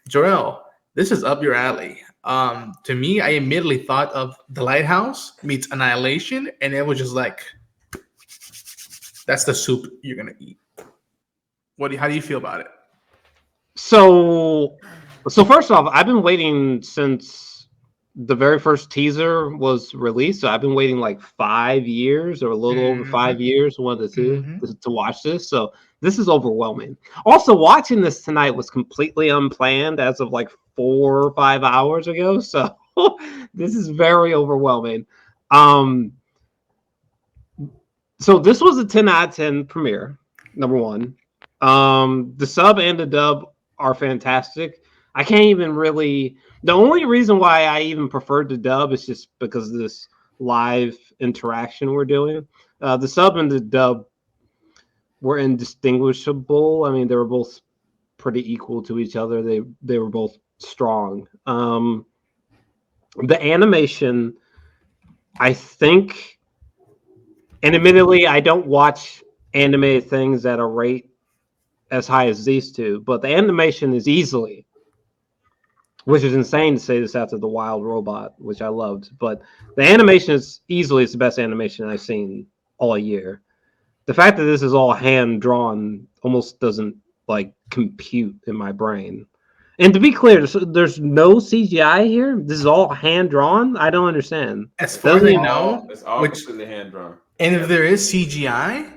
Jor-El, this is up your alley. To me, I immediately thought of The Lighthouse meets Annihilation, and it was just like, that's the soup you're gonna eat. How do you feel about it? So, so first off, I've been waiting since the very first teaser was released. So I've been waiting like 5 years or a little over Mm-hmm. 5 years, one of the two, Mm-hmm. to watch this. So this is overwhelming. Also, watching this tonight was completely unplanned as of like 4 or 5 hours ago. So this is very overwhelming. Um, so this was a 10 out of 10 premiere, number one. The sub and the dub are fantastic. I can't even really. The only reason why I even preferred the dub is just because of this live interaction we're doing. The sub and the dub were indistinguishable. I mean, they were both pretty equal to each other. They were both strong. The animation, I think, and admittedly, I don't watch animated things at a rate as high as these two, but the animation is easily, which is insane to say this after the Wild Robot, which I loved, but the animation is easily the best animation I've seen all year. The fact that this is all hand drawn almost doesn't like compute in my brain. And to be clear, there's no CGI here. This is all hand drawn. I don't understand. As far as Doesn't I even, know, It's all which completely hand drawn. and if there is CGI,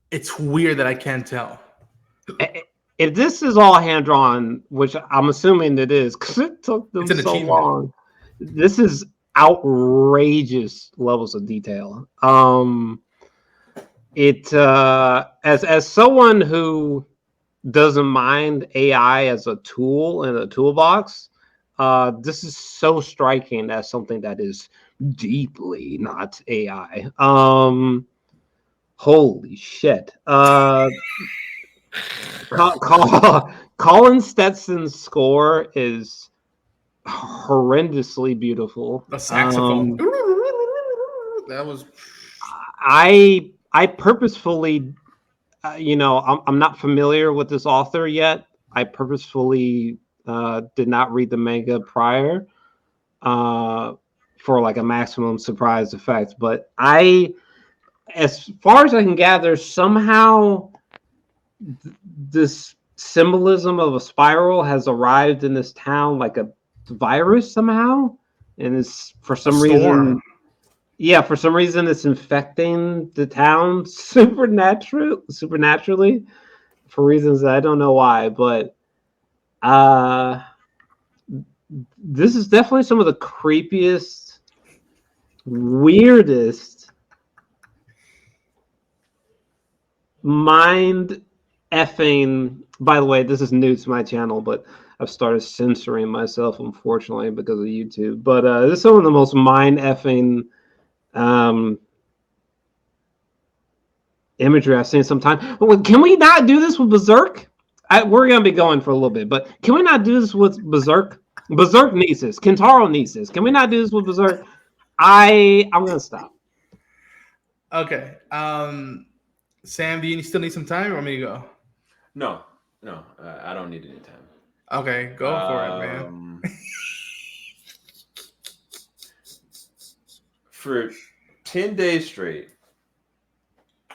it's weird that I can't tell. if this is all hand drawn, which I'm assuming it is, because it took them It's an so achievement. long, this is outrageous levels of detail. As someone who doesn't mind AI as a tool in a toolbox, this is so striking as something that is deeply not AI. Holy shit. Colin Stetson's score is horrendously beautiful. The saxophone. That was. I purposefully, I'm not familiar with this author yet. I purposefully did not read the manga prior for like a maximum surprise effect. But as far as I can gather, somehow this symbolism of a spiral has arrived in this town like a virus somehow, and it's for some reason. Yeah, for some reason it's infecting the town supernaturally for reasons that I don't know why, but this is definitely some of the creepiest, weirdest, mind effing. By the way, this is new to my channel, but I've started censoring myself, unfortunately, because of YouTube. But this is some of the most mind effing imagery I've seen sometime. Well, can we not do this with Berserk? We're gonna be going for a little bit, but can we not do this with Berserk? Berserk needs this. Kentaro needs this. Can we not do this with Berserk? I'm gonna stop. Okay. Sam, do you still need some time, or want me to go? No, I don't need any time. Okay, go for it, man. For 10 days straight,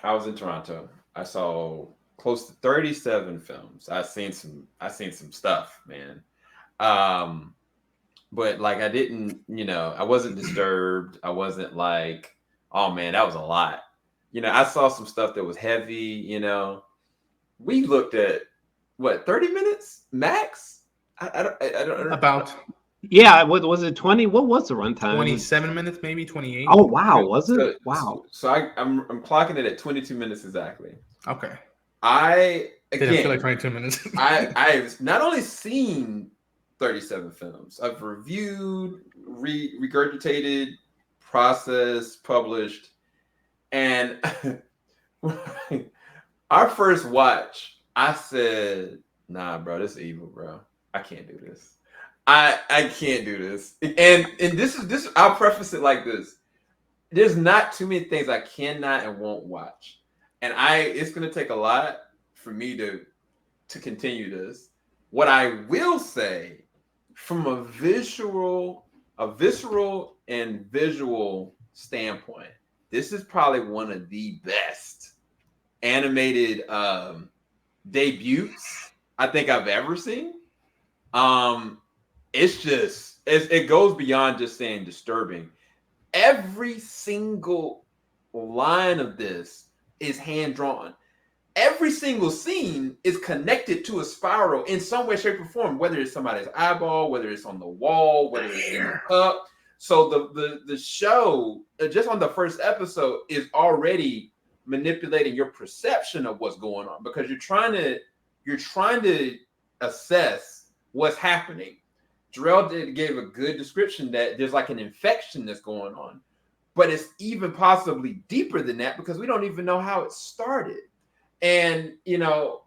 I was in Toronto. I saw close to 37 films. I seen some stuff, man. But like I didn't, I wasn't disturbed. I wasn't like, oh man, that was a lot. I saw some stuff that was heavy, We looked at what, 30 minutes max? I don't About. Yeah, what was it? 20? What was the runtime? 27 minutes, maybe 28. Oh wow, was it? Wow. So I'm clocking it at 22 minutes exactly. Okay. I didn't feel like 22 minutes. I've not only seen 37 films, I've reviewed, regurgitated, processed, published, and our first watch, I said, "Nah, bro, this is evil, bro. I can't do this. I can't do this." And this is I'll preface it like this. There's not too many things I cannot and won't watch. And it's gonna take a lot for me to continue this. What I will say, from a visceral and visual standpoint, this is probably one of the best animated debuts I think I've ever seen. It goes beyond just saying disturbing. Every single line of this is hand drawn. Every single scene is connected to a spiral in some way, shape, or form, whether it's somebody's eyeball, whether it's on the wall, whether it's in the cup. So the show, just on the first episode, is already manipulating your perception of what's going on, because you're trying to assess what's happening. Jor-Els gave a good description that there's like an infection that's going on, but it's even possibly deeper than that because we don't even know how it started. And,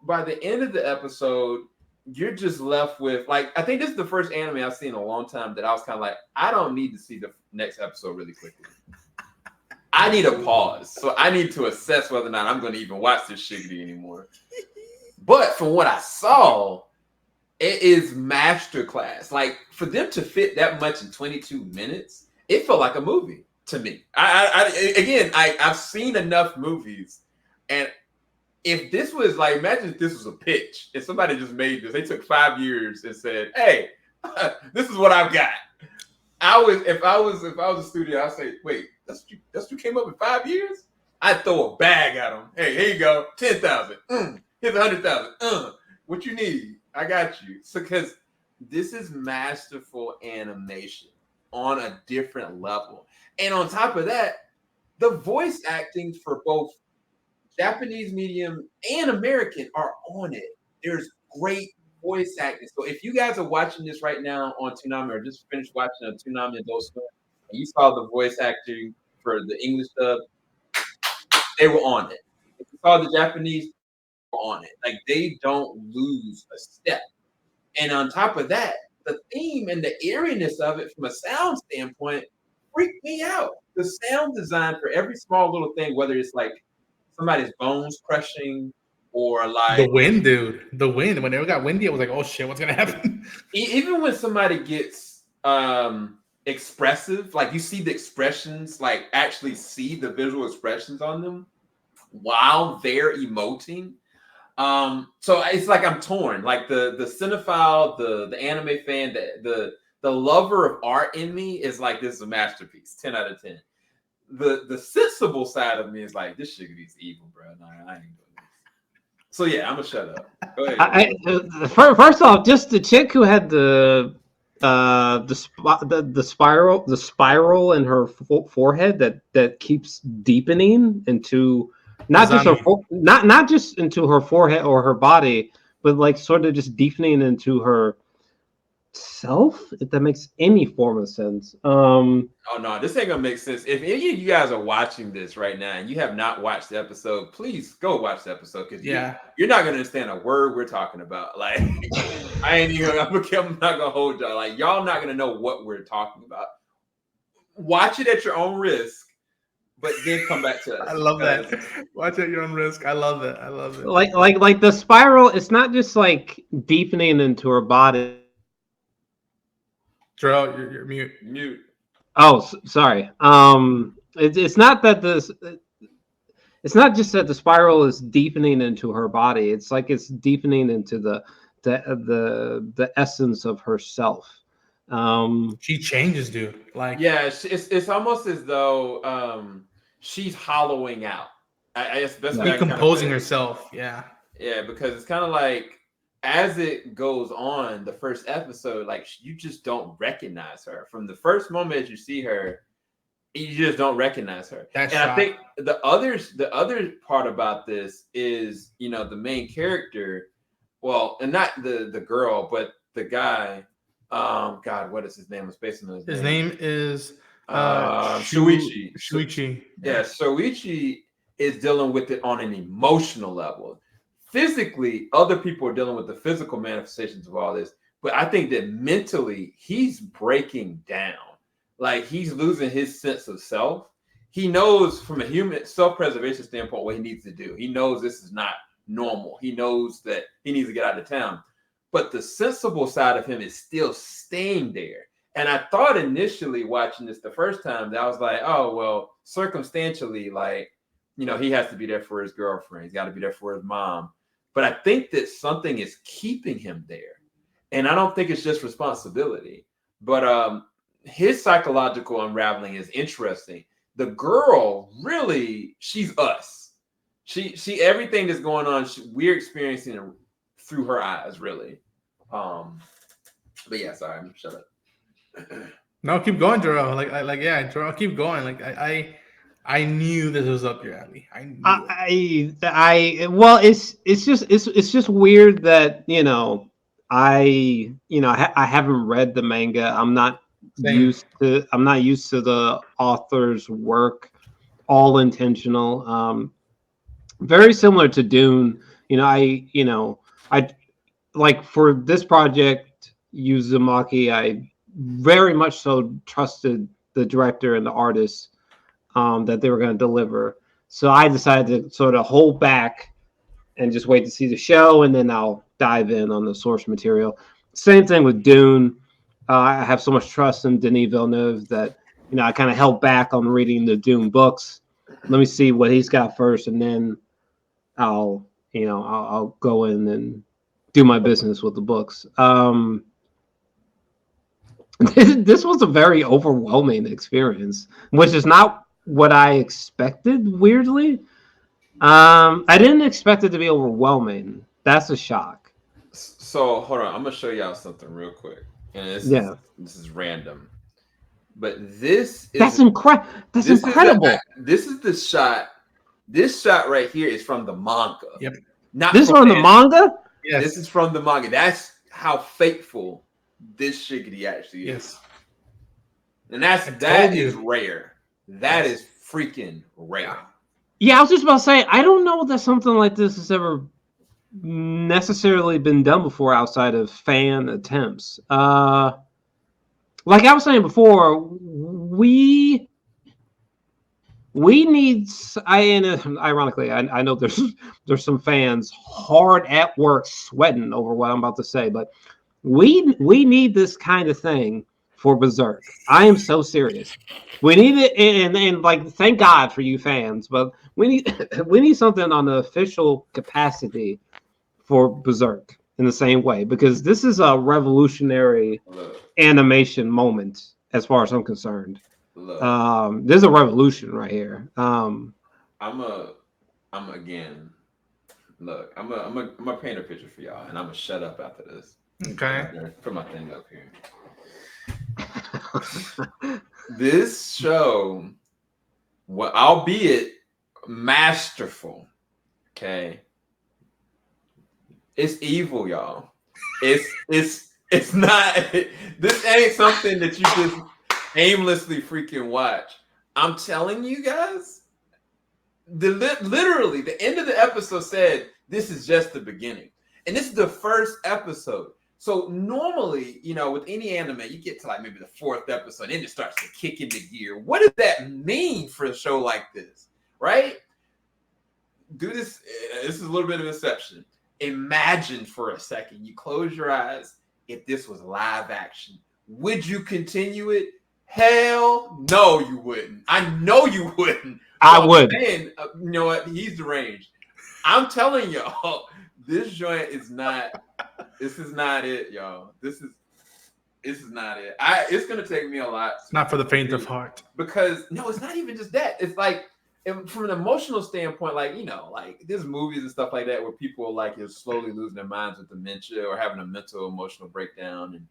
by the end of the episode, you're just left with, like, I think this is the first anime I've seen in a long time that I was kind of like, I don't need to see the next episode really quickly. I need a pause. So I need to assess whether or not I'm going to even watch this shiggity anymore. But from what I saw, it is masterclass. Like, for them to fit that much in 22 minutes, it felt like a movie to me. I've seen enough movies, and if this was like, imagine if this was a pitch and somebody just made this. They took 5 years and said, "Hey, this is what I've got." If I was a studio, I'd say, "Wait, that's what you came up with 5 years?" I'd throw a bag at them. "Hey, here you go, 10,000. Here's 100,000. What you need? I got you." So, because this is masterful animation on a different level, and on top of that, the voice acting for both Japanese medium and American are on it. There's great voice acting. So if you guys are watching this right now on Toonami or just finished watching a Toonami Adult Swim, and you saw the voice acting for the English dub, they were on it. If you saw the Japanese, they were on it. Like, they don't lose a step. And on top of that, the theme and the eeriness of it from a sound standpoint freaked me out. The sound design for every small little thing, whether it's like somebody's bones crushing or like the wind, dude. The wind. When it got windy, I was like, "Oh shit, what's gonna happen?" Even when somebody gets expressive, like you see the expressions, like actually see the visual expressions on them while they're emoting. So it's like I'm torn. Like the cinephile, the anime fan, the lover of art in me is like, this is a masterpiece, 10 out of 10. The sensible side of me is like, this shit is evil, bro. No, I ain't doing this. So yeah, I'm gonna shut up. Go ahead. First off, just the chick who had the spiral in her forehead that keeps deepening into not just into her forehead or her body, but like sort of just deepening into her self, if that makes any form of sense. Oh no, this ain't gonna make sense. If any of you guys are watching this right now and you have not watched the episode, please go watch the episode, because you're not gonna understand a word we're talking about. Like, I'm not gonna hold y'all. Like, y'all not gonna know what we're talking about. Watch it at your own risk, but then come back to us. I love that. Watch at your own risk. I love that. I love it. Like the spiral, it's not just like deepening into her body. Jor-Els, you're mute. Mute. Oh, sorry. It's not that it's not just that the spiral is deepening into her body. It's like it's deepening into the essence of herself. She changes, dude. Like, yeah, it's almost as though she's hollowing out. I guess that's recomposing herself. Yeah, because it's kind of like, as it goes on, the first episode, like, you just don't recognize her. From the first moment you see her, you just don't recognize her. I think the other part about this is, the main character, well, and not the girl, but the guy. God, what is his name? It's based on his name is Shuichi. Shuichi. Yeah, Shuichi is dealing with it on an emotional level. Physically, other people are dealing with the physical manifestations of all this, but I think that mentally he's breaking down. Like, he's losing his sense of self. He knows from a human self-preservation standpoint what he needs to do. He knows this is not normal. He knows that he needs to get out of town. but the sensible side of him is still staying there. And I thought initially watching this the first time that I was like, oh, well, circumstantially, like, you know, he has to be there for his girlfriend. He's got to be there for his mom. But I think that something is keeping him there. And I don't think it's just responsibility. But his psychological unraveling is interesting. The girl, really, she's us. She everything that's going on, we're experiencing it through her eyes, really. But yeah, sorry, I'm shut up. No, keep going, Jor-El. Yeah, Jor-El, keep going. Like I knew this was up your alley. I knew it. Well, it's just weird that I haven't read the manga. I'm not used to the author's work. All intentional. Very similar to Dune. I like for this project, Uzumaki. I very much so trusted the director and the artist that they were going to deliver. So I decided to sort of hold back and just wait to see the show, and then I'll dive in on the source material. Same thing with Dune. I have so much trust in Denis Villeneuve that I kind of held back on reading the Dune books. Let me see what he's got first, and then I'll go in and do my business with the books. This was a very overwhelming experience, which is not what I expected, weirdly. I didn't expect it to be overwhelming. That's a shock. So hold on, I'm gonna show y'all something real quick. And this is random. But that's incredible. This is the shot. This shot right here is from the manga. Yep. This is from the manga? Yes. This is from the manga. That's how faithful this shiggity actually is. Yes. And that is rare. That is freaking rare. Yeah, I was just about to say, I don't know that something like this has ever necessarily been done before outside of fan attempts. Like I was saying before, we need. Ironically, I know there's some fans hard at work sweating over what I'm about to say, but we need this kind of thing for Berserk. I am so serious. We need it, and like, thank God for you fans, but we need something on the official capacity for Berserk in the same way, because this is a revolutionary animation moment as far as I'm concerned. There's a revolution right here. I'm again. Look, I'm gonna paint a picture for y'all, and I'm gonna shut up after this. Okay. Put my thing up here. This show, albeit masterful, okay, it's evil, y'all. It's not. This ain't something that you just aimlessly freaking watch. I'm telling you guys, literally the end of the episode said this is just the beginning, and this is the first episode. So normally, with any anime, you get to like maybe the fourth episode, and it starts to kick into gear. What does that mean for a show like this, right? Do this. This is a little bit of inception. Imagine for a second, you close your eyes. If this was live action, would you continue it? Hell no, you wouldn't. I know you wouldn't. I would. Man, you know what? He's deranged. I'm telling y'all, this joint is not. This is not it, y'all. This is not it. It's gonna take me a lot. It's not for the faint of heart. Because no, it's not even just that. It's like, from an emotional standpoint, like there's movies and stuff like that where people like is slowly losing their minds with dementia or having a mental emotional breakdown, and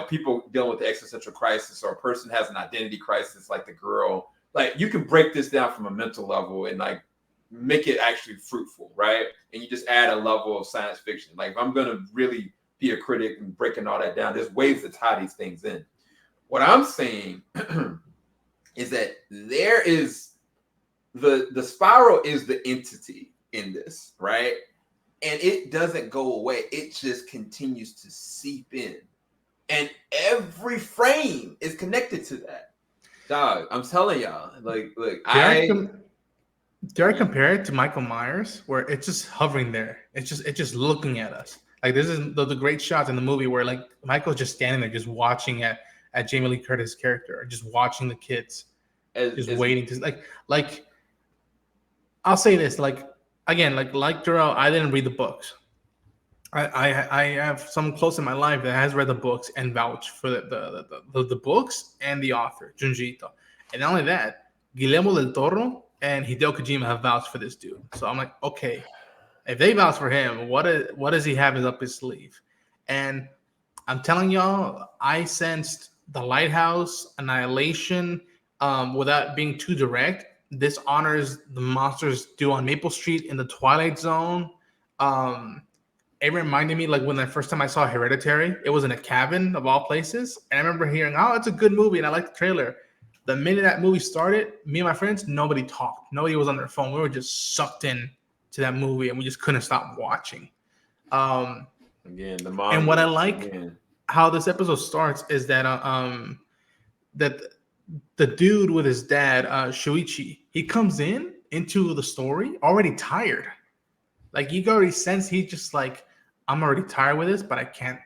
people dealing with the existential crisis, or a person has an identity crisis, like the girl. Like, you can break this down from a mental level and like make it actually fruitful, right? And you just add a level of science fiction. Like, if I'm gonna really be a critic and breaking all that down, there's ways to tie these things in. What I'm saying is that there is the spiral is the entity in this, right? And it doesn't go away. It just continues to seep in. And every frame is connected to that. Dog, I'm telling y'all, look, Dare I compare it to Michael Myers, where it's just hovering there? It's just looking at us. Like this is the great shots in the movie where like Michael's just standing there, just watching at Jamie Lee Curtis' character, just watching the kids, just waiting to like. I'll say this, like again, like Jor-El, I didn't read the books. I have someone close in my life that has read the books and vouched for the books and the author, Junji Ito. And not only that, Guillermo del Toro and Hideo Kojima have vouched for this dude. So I'm like, okay, if they vouch for him, what does he have up his sleeve? And I'm telling y'all, I sensed The Lighthouse, Annihilation, without being too direct. This honors the monsters do on Maple Street in the Twilight Zone. It reminded me like when the first time I saw Hereditary, it was in a cabin of all places. And I remember hearing, oh, it's a good movie. And I liked the trailer. The minute that movie started, me and my friends, nobody talked. Nobody was on their phone. We were just sucked in to that movie and we just couldn't stop watching. Again, and what I like how this episode starts is that that the dude with his dad, Shuichi, he comes into the story already tired. Like you can already sense he's just like, I'm already tired with this, but I can't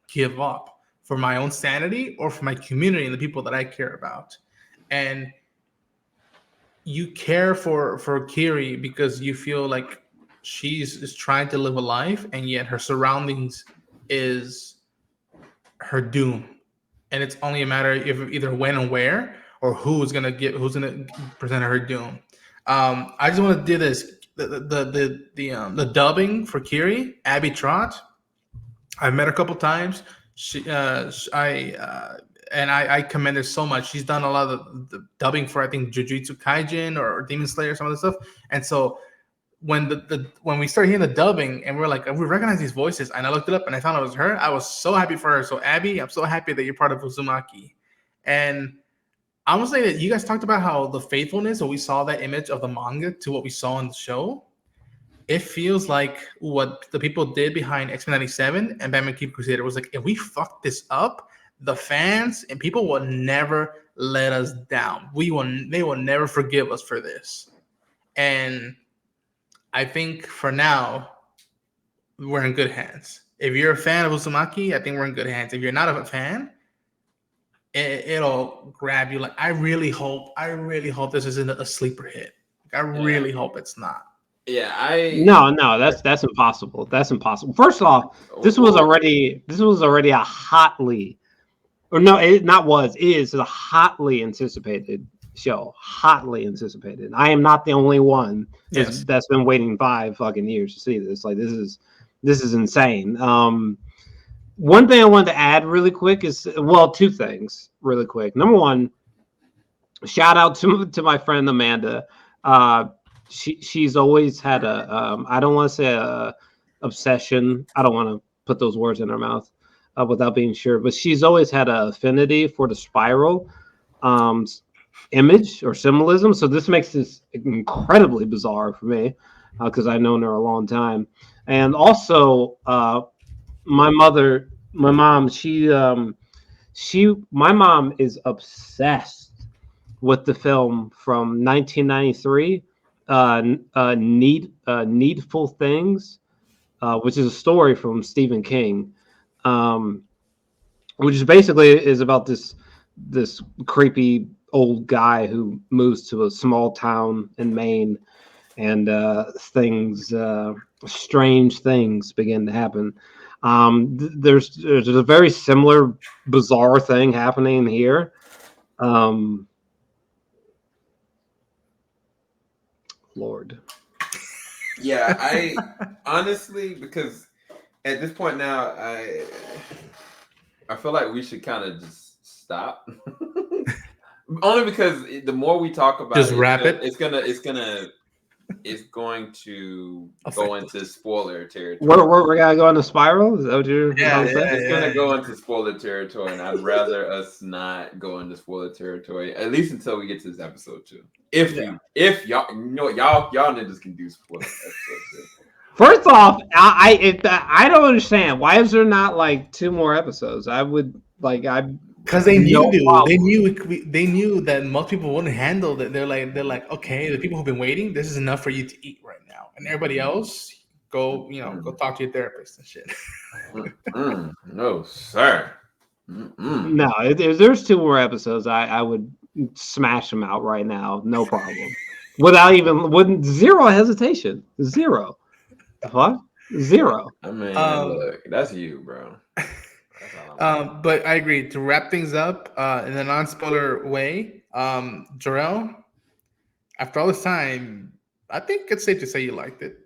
give up for my own sanity or for my community and the people that I care about. And you care for Kiri because you feel like she's trying to live a life, and yet her surroundings is her doom. And it's only a matter of either when and where, or who's gonna present her doom. I just want to do this. The dubbing for Kiri, Abby Trott. I've met her a couple times. I commend her so much. She's done a lot of the dubbing for I think Jujutsu Kaisen or Demon Slayer, some of the stuff. And so when when we started hearing the dubbing and we're like, we recognize these voices, and I looked it up and I found it was her. I was so happy for her. So Abby, I'm so happy that you're part of Uzumaki. And I want to say that you guys talked about how the faithfulness, or we saw that image of the manga to what we saw in the show. It feels like what the people did behind X-Men 97 and Batman Keep Crusader was like, if we fuck this up, the fans and people will never let us down. They will never forgive us for this. And I think for now, we're in good hands. If you're a fan of Uzumaki, I think we're in good hands. If you're not a fan, it'll grab you. Like I really hope this isn't a sleeper hit. I really hope it's not. Yeah, No, that's impossible. That's impossible. First off, this was already a hotly, or no, it is a hotly anticipated show. Hotly anticipated. I am not the only one that's been waiting 5 fucking years to see this. Like this is insane. One thing I wanted to add really quick is, well, 2 things really quick. Number one, shout out to my friend Amanda. She's always had a I don't want to say a obsession. I don't want to put those words in her mouth without being sure, but she's always had an affinity for the spiral image or symbolism. So this makes this incredibly bizarre for me because I've known her a long time. And also my mom is obsessed with the film from 1993. Needful Things, which is a story from Stephen King, which is basically about this creepy old guy who moves to a small town in Maine, and strange things begin to happen. There's a very similar bizarre thing happening here. Lord. Yeah, I honestly, because at this point now, I feel like we should kind of just stop. Only because the more we talk about just wrap it. It's going to go into spoiler territory. We're gonna go into spiral. Is that what you're saying? It's gonna go into spoiler territory, and I'd rather us not go into spoiler territory, at least until we get to this episode 2. If y'all, y'all niggas can do spoiler episode 2. First off, I don't understand. Why is there not like 2 more episodes? I would like because they knew they knew that most people wouldn't handle that. They're like, okay, the people who've been waiting, this is enough for you to eat right now, and everybody else go go talk to your therapist and shit. No, sir. Mm-mm. No, if there's 2 more episodes, I would smash them out right now, no problem, with zero hesitation, zero. The fuck, zero. I mean, look, that's you, bro. That's all I'm But I agree. To wrap things up in a non-spoiler way, Jor-El, after all this time, I think it's safe to say you liked it.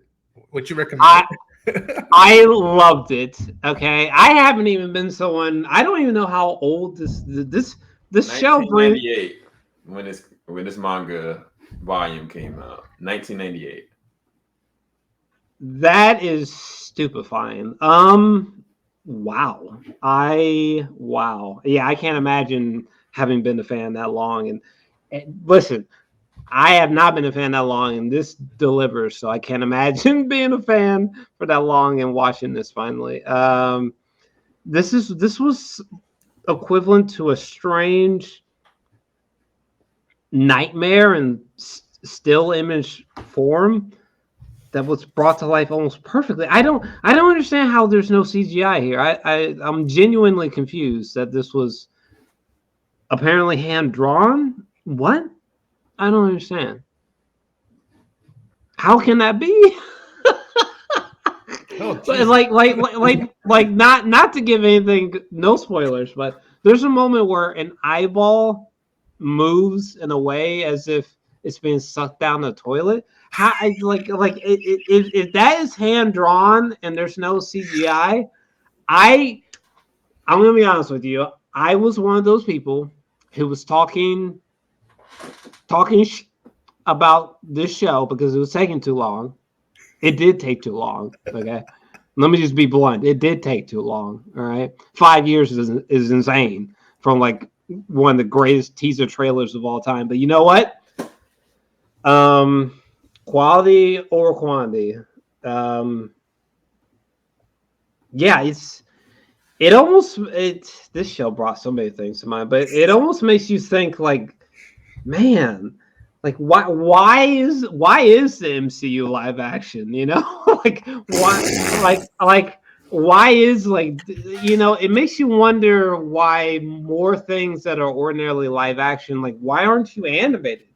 Would you recommend it? I loved it. Okay, I haven't even been someone. I don't even know how old this show brings. 1998 when this manga volume came out. 1998. That is stupefying. Wow. Yeah, I can't imagine having been a fan that long. And listen, I have not been a fan that long, and this delivers. So I can't imagine being a fan for that long and watching this finally. This was equivalent to a strange nightmare in still image form that was brought to life almost perfectly. I don't understand how there's no CGI here. I'm genuinely confused that this was apparently hand drawn. What? I don't understand. How can that be? Oh, like not to give anything, no spoilers, but there's a moment where an eyeball moves in a way as if it's being sucked down the toilet. How if that is hand drawn and there's no CGI, I'm gonna be honest with you. I was one of those people who was talking about this show because it was taking too long. It did take too long. Okay, let me just be blunt. It did take too long. All right, 5 years is insane from like one of the greatest teaser trailers of all time. But you know what? Quality over quantity. Yeah, this show brought so many things to mind, but it almost makes you think like, man, like why is the MCU live action? You know, like why is it makes you wonder why more things that are ordinarily live action, like why aren't you animated?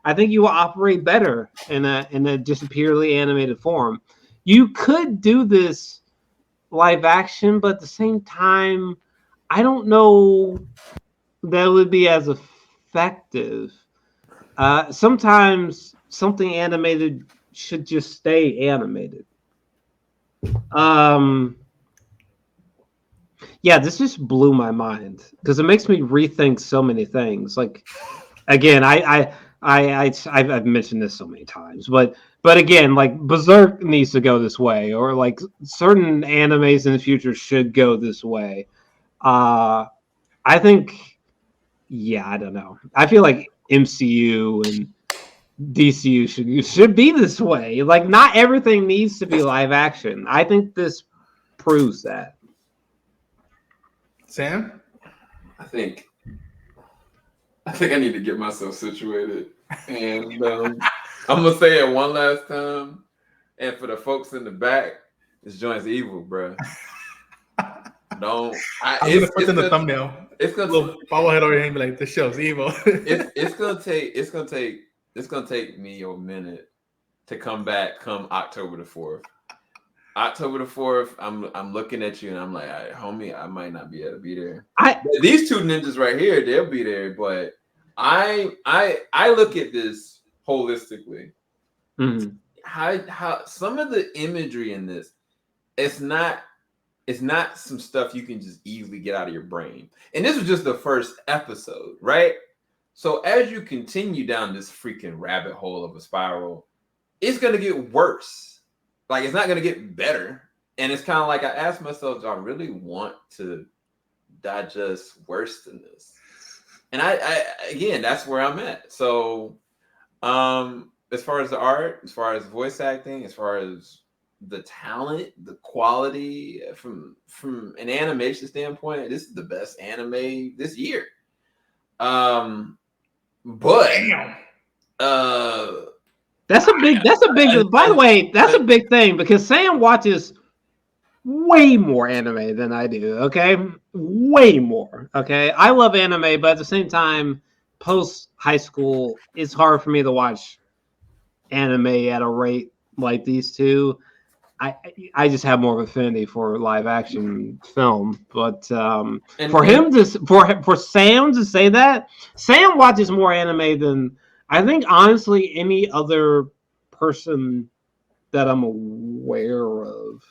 I think you will operate better in a just purely animated form. You could do this live action, but at the same time, I don't know that it would be as effective. Sometimes something animated should just stay animated. Yeah, this just blew my mind because it makes me rethink so many things. Like, again, I've mentioned this so many times, but again, like Berserk needs to go this way, or like certain animes in the future should go this way. I think, yeah, I don't know. I feel like MCU and DCU should be this way. Like, not everything needs to be live action. I think this proves that. Sam? I think I need to get myself situated. And I'm going to say it one last time. And for the folks in the back, this joint's evil, bro. I'm going to put in the thumbnail. It's going to follow head over here and be like, this show's evil. it's going to take me a minute to come back come October the 4th. October the 4th, I'm looking at you and I'm like, all right, homie, I might not be able to be there. These two ninjas right here, they'll be there, but I look at this holistically. Mm-hmm. How some of the imagery in this, it's not some stuff you can just easily get out of your brain. And this was just the first episode, right? So as you continue down this freaking rabbit hole of a spiral, it's gonna get worse. Like, it's not going to get better. And it's kind of like I asked myself, do I really want to digest worse than this? And I again, that's where I'm at. So as far as the art, as far as voice acting, as far as the talent, the quality from an animation standpoint, this is the best anime this year. But That's a big. By the way, that's a big thing because Sam watches way more anime than I do. Okay, way more. Okay, I love anime, but at the same time, post high school, it's hard for me to watch anime at a rate like these two. I just have more of affinity for live action film, but for Sam to say that, Sam watches more anime than I think honestly any other person that I'm aware of.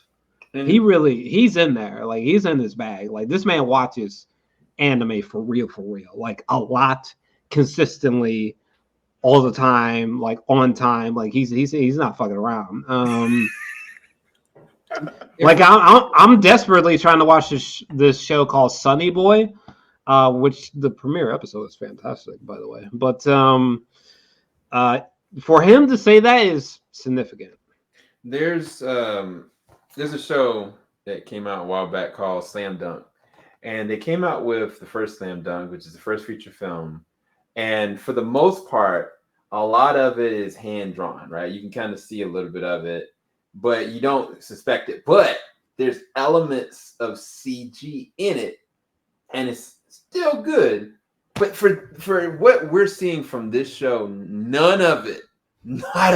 He's in there. Like he's in his bag. Like this man watches anime for real, like a lot, consistently, all the time, like on time. Like he's not fucking around. Like I'm desperately trying to watch this show called Sunny Boy, which the premiere episode is fantastic, by the way. But for him to say that is significant. There's a show that came out a while back called Slam Dunk, and they came out with the first Slam Dunk, which is the first feature film, and for the most part, a lot of it is hand drawn, right? You can kind of see a little bit of it, but you don't suspect it. But there's elements of CG in it, and it's still good. But for what we're seeing from this show, none of it, not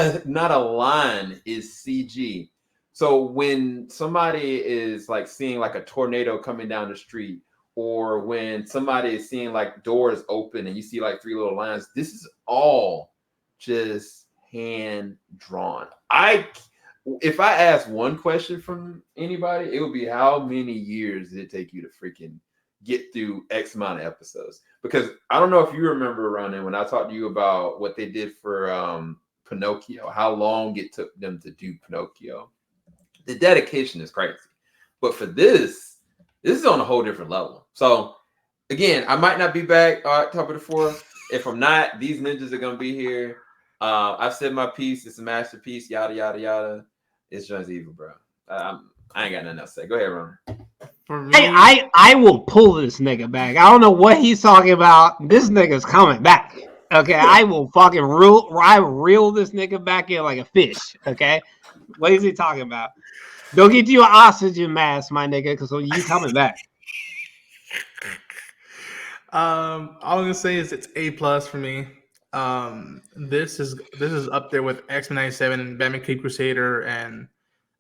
a line is CG. So when somebody is like seeing like a tornado coming down the street, or when somebody is seeing like doors open and you see like 3 little lines, this is all just hand drawn. If I ask one question from anybody, it would be how many years did it take you to freaking get through X amount of episodes? Because I don't know if you remember, Ronan, when I talked to you about what they did for Pinocchio, how long it took them to do Pinocchio. The dedication is crazy. But for this is on a whole different level. So again, I might not be back October the 4th. If I'm not, these ninjas are gonna be here. I've said my piece. It's a masterpiece. Yada yada yada. It's just evil, bro. I ain't got nothing else to say. Go ahead, Ron. For me, Hey, I will pull this nigga back. I don't know what he's talking about. This nigga's coming back. Okay, I will fucking reel this nigga back in like a fish. Okay, what is he talking about? Go get you an oxygen mask, my nigga, because you coming back. all I'm gonna say is it's A+ for me. This is up there with X-Men 97 and Batman Cape Crusader and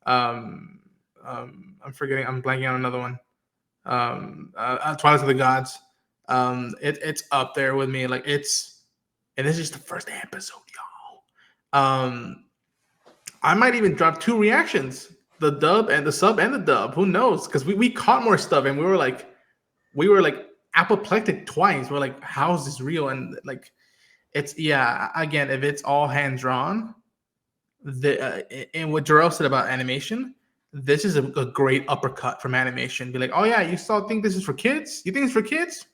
I'm blanking on another one. Twilight of the Gods. It's up there with me. Like and this is just the first episode, y'all. I might even drop 2 reactions. The dub and the sub and the dub. Who knows? Because we caught more stuff and we were like apoplectic twice. We're like, how is this real? And like it's again, if it's all hand drawn, and what Jor-Els said about animation, this is a great uppercut from animation. Be like, oh yeah, you think this is for kids? You think it's for kids?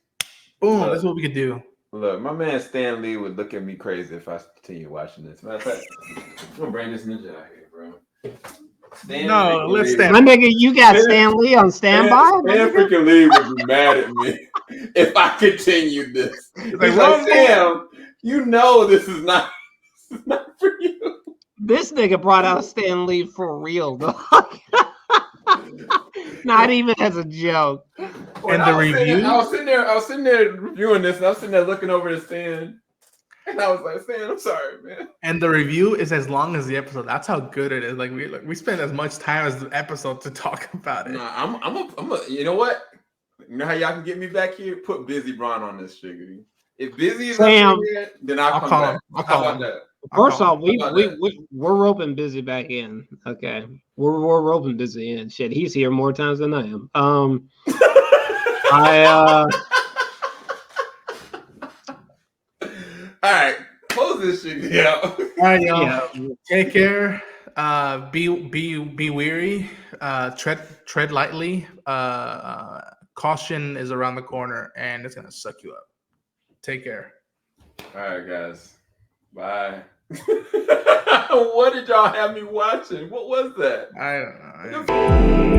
Boom, that's what we could do. Look, my man Stan Lee would look at me crazy if I continue watching this. Matter of fact, I'm gonna bring this ninja out here, bro. Let's stand. My nigga, you got Stan Lee on standby? Stan freaking Lee would be mad at me if I continued this. He's like, Sam, you know this is not for you. This nigga brought out Stan Lee for real, dog. Not even as a joke. And the review? I was sitting there reviewing this, and I was sitting there looking over the Stan. And I was like, Stan, I'm sorry, man. And the review is as long as the episode. That's how good it is. Like we spend as much time as the episode to talk about it. Nah, I'm a you know what? You know how y'all can get me back here? Put Busy Bron on this sugar. If Busy is Sam, up here, then I'll come back. How about that? First off, we're roping Busy back in. Okay, we're roping Busy in. Shit, he's here more times than I am. All right, close this shit out. All right, y'all. Yeah. Take care. Be weary. Tread lightly. Caution is around the corner, and it's gonna suck you up. Take care. All right, guys. Bye. What did y'all have me watching? What was that? I don't know.